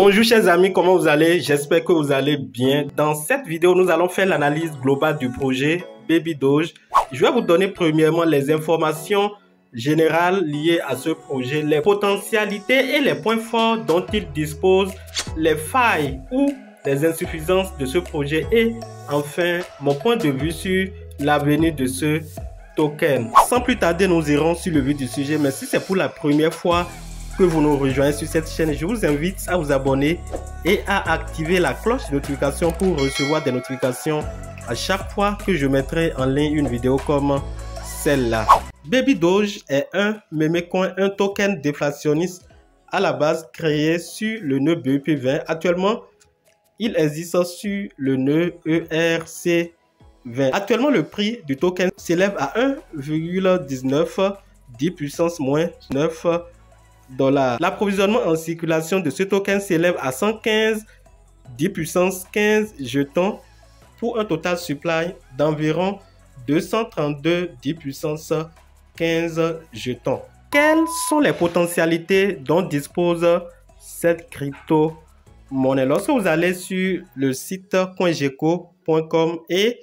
Bonjour chers amis, comment vous allez? J'espère que vous allez bien. Dans cette vidéo, nous allons faire l'analyse globale du projet Baby Doge. Je vais vous donner premièrement les informations générales liées à ce projet, les potentialités et les points forts dont il dispose, les failles ou les insuffisances de ce projet et enfin mon point de vue sur l'avenir de ce token. Sans plus tarder, nous irons sur le vif du sujet, mais si c'est pour la première fois que vous nous rejoignez sur cette chaîne, je vous invite à vous abonner et à activer la cloche de notification pour recevoir des notifications à chaque fois que je mettrai en ligne une vidéo comme celle-là. Baby Doge est un meme coin, un token déflationniste à la base créé sur le nœud BEP20. Actuellement, il existe sur le nœud ERC20. Actuellement, le prix du token s'élève à 1,19 10 puissance moins 9 $. L'approvisionnement en circulation de ce token s'élève à 115 10 puissance 15 jetons pour un total supply d'environ 232 10 puissance 15 jetons. Quelles sont les potentialités dont dispose cette crypto-monnaie? Lorsque vous allez sur le site coingeco.com et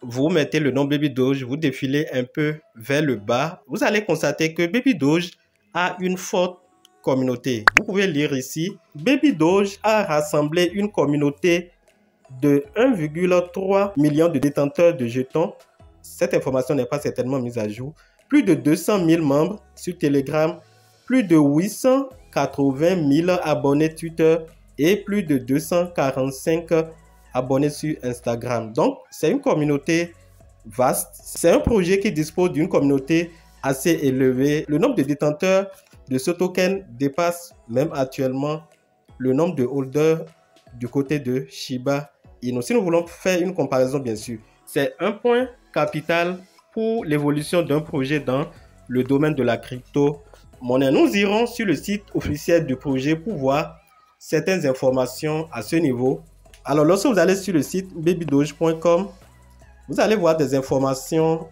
vous mettez le nom Baby Doge, vous défilez un peu vers le bas, vous allez constater que Baby Doge a une forte communauté. Vous pouvez lire ici, Baby Doge a rassemblé une communauté de 1,3 million de détenteurs de jetons. Cette information n'est pas certainement mise à jour. Plus de 200 000 membres sur Telegram, plus de 880 000 abonnés Twitter et plus de 245 abonnés sur Instagram. Donc, c'est une communauté vaste. C'est un projet qui dispose d'une communauté assez élevée. Le nombre de détenteurs de ce token dépasse même actuellement le nombre de holders du côté de Shiba Inu. Si nous voulons faire une comparaison, bien sûr, c'est un point capital pour l'évolution d'un projet dans le domaine de la crypto-monnaie. Nous irons sur le site officiel du projet pour voir certaines informations à ce niveau. Alors, lorsque vous allez sur le site babydoge.com, vous allez voir des informations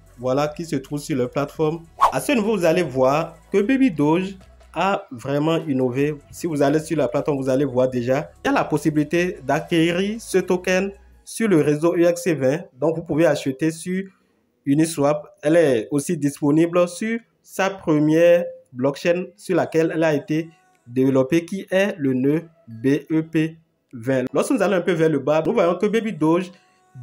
qui se trouvent sur la plateforme. À ce niveau, vous allez voir que Baby Doge a vraiment innové. Si vous allez sur la plateforme, vous allez voir déjà, il y a la possibilité d'acquérir ce token sur le réseau ERC20. Donc, vous pouvez acheter sur Uniswap. Elle est aussi disponible sur sa première blockchain sur laquelle elle a été développée, qui est le nœud BEP20. Lorsque nous allons un peu vers le bas, nous voyons que Baby Doge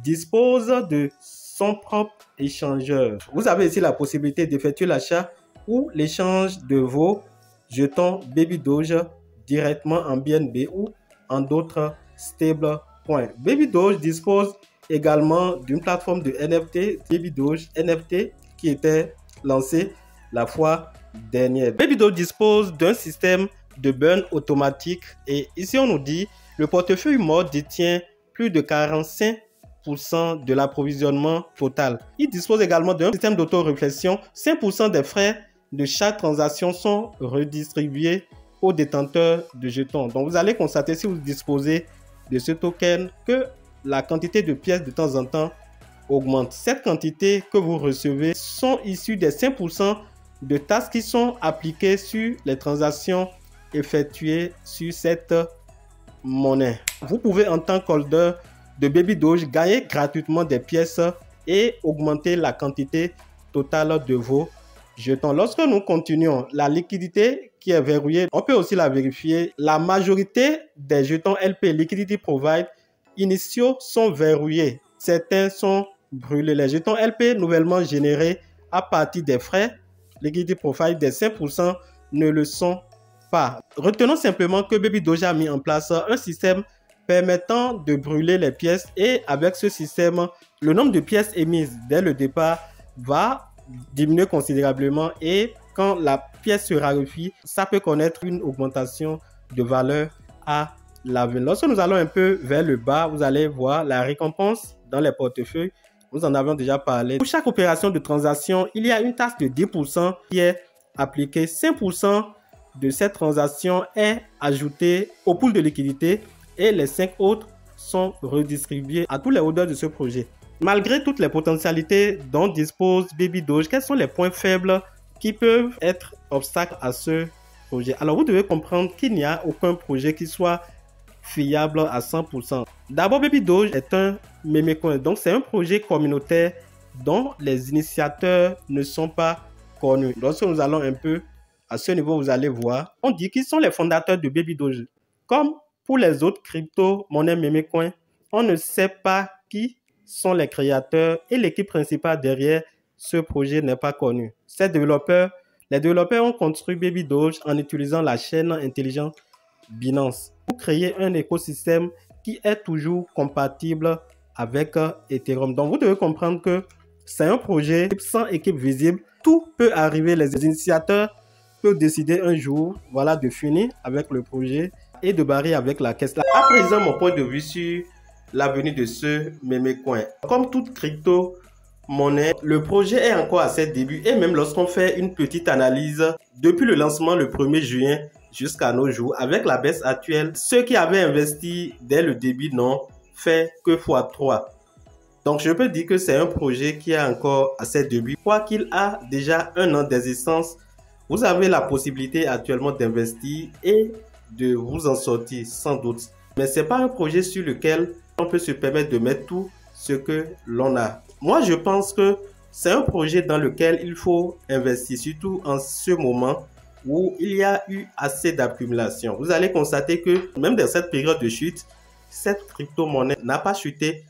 dispose de son propre échangeur. Vous avez ici la possibilité d'effectuer l'achat ou l'échange de vos jetons Baby Doge directement en BNB ou en d'autres stablecoins. Baby Doge dispose également d'une plateforme de NFT, Baby Doge NFT, qui était lancée la fois dernière. Baby Doge dispose d'un système de burn automatique et ici on nous dit le portefeuille mode détient plus de 45% de l'approvisionnement total. Il dispose également d'un système d'auto-réflexion. 5% des frais de chaque transaction sont redistribués aux détenteurs de jetons. Donc vous allez constater, si vous disposez de ce token, que la quantité de pièces de temps en temps augmente. Cette quantité que vous recevez sont issues des 5% de taxes qui sont appliquées sur les transactions effectuées sur cette monnaie. Vous pouvez en tant qu'holder de Baby Doge gagner gratuitement des pièces et augmenter la quantité totale de vos jetons. Lorsque nous continuons, la liquidité qui est verrouillée, on peut aussi la vérifier. La majorité des jetons LP Liquidity Provide initiaux sont verrouillés. Certains sont brûlés. Les jetons LP nouvellement générés à partir des frais Liquidity Provide des 5% ne le sont pas. Retenons simplement que Baby Doge a mis en place un système permettant de brûler les pièces et avec ce système, le nombre de pièces émises dès le départ va diminuer considérablement et quand la pièce se raréfie, ça peut connaître une augmentation de valeur à l'avenir. Lorsque nous allons un peu vers le bas, vous allez voir la récompense dans les portefeuilles. Nous en avons déjà parlé. Pour chaque opération de transaction, il y a une taxe de 10% qui est appliquée. 5% de cette transaction est ajoutée au pool de liquidité et les 5 autres sont redistribués à tous les holders de ce projet. Malgré toutes les potentialités dont dispose Baby Doge, quels sont les points faibles qui peuvent être obstacles à ce projet? Alors vous devez comprendre qu'il n'y a aucun projet qui soit fiable à 100%. D'abord, Baby Doge est un mémécoin, donc c'est un projet communautaire dont les initiateurs ne sont pas connus. Lorsque nous allons un peu à ce niveau, vous allez voir, on dit qu'ils sont les fondateurs de Baby Doge. Comme pour les autres crypto-monnaies mémécoins, on ne sait pas qui sont les créateurs et l'équipe principale derrière ce projet n'est pas connue. Les développeurs ont construit Baby Doge en utilisant la chaîne intelligente Binance pour créer un écosystème qui est toujours compatible avec Ethereum. Donc, vous devez comprendre que c'est un projet sans équipe visible. Tout peut arriver. Les initiateurs peuvent décider un jour, voilà, de finir avec le projet et de barrer avec la caisse. À présent, mon point de vue sur l'avenir de ce mémécoin. Comme toute crypto-monnaie, le projet est encore à ses débuts et même lorsqu'on fait une petite analyse, depuis le lancement le 1er juin jusqu'à nos jours, avec la baisse actuelle, ceux qui avaient investi dès le début n'ont fait que x3. Donc, je peux dire que c'est un projet qui est encore à ses débuts. Quoi qu'il a déjà 1 an d'existence, vous avez la possibilité actuellement d'investir et de vous en sortir sans doute. Mais ce n'est pas un projet sur lequel on peut se permettre de mettre tout ce que l'on a. Moi, je pense que c'est un projet dans lequel il faut investir, surtout en ce moment où il y a eu assez d'accumulation. Vous allez constater que même dans cette période de chute, cette crypto-monnaie n'a pas chuté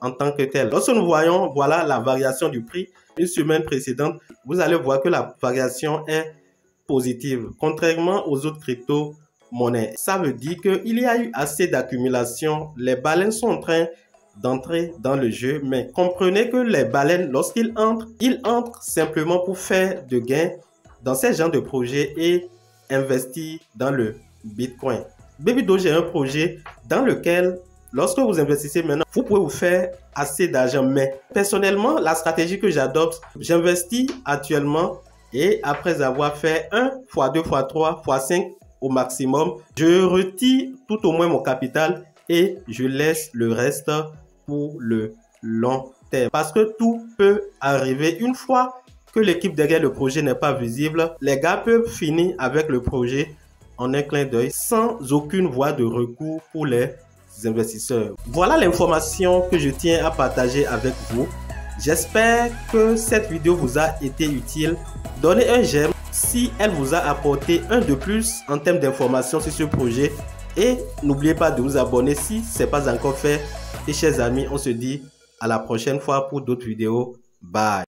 en tant que telle. Lorsque nous voyons, voilà la variation du prix une semaine précédente, vous allez voir que la variation est positive, contrairement aux autres crypto-monnaies. Ça veut dire qu'il y a eu assez d'accumulation. Les baleines sont en train d'entrer dans le jeu, mais comprenez que les baleines, lorsqu'ils entrent, ils entrent simplement pour faire de gains dans ces genres de projets et investir dans le Bitcoin. Baby Doge est un projet dans lequel, lorsque vous investissez maintenant, vous pouvez vous faire assez d'argent. Mais personnellement, la stratégie que j'adopte, j'investis actuellement et après avoir fait 1 x2 x3 x5 au maximum, je retire tout au moins mon capital et je laisse le reste pour le long terme. Parce que tout peut arriver une fois que l'équipe derrière le projet n'est pas visible. Les gars peuvent finir avec le projet en un clin d'œil sans aucune voie de recours pour les investisseurs. Voilà l'information que je tiens à partager avec vous. J'espère que cette vidéo vous a été utile. Donnez un j'aime si elle vous a apporté un de plus en termes d'informations sur ce projet. Et n'oubliez pas de vous abonner si ce n'est pas encore fait. Et chers amis, on se dit à la prochaine fois pour d'autres vidéos. Bye.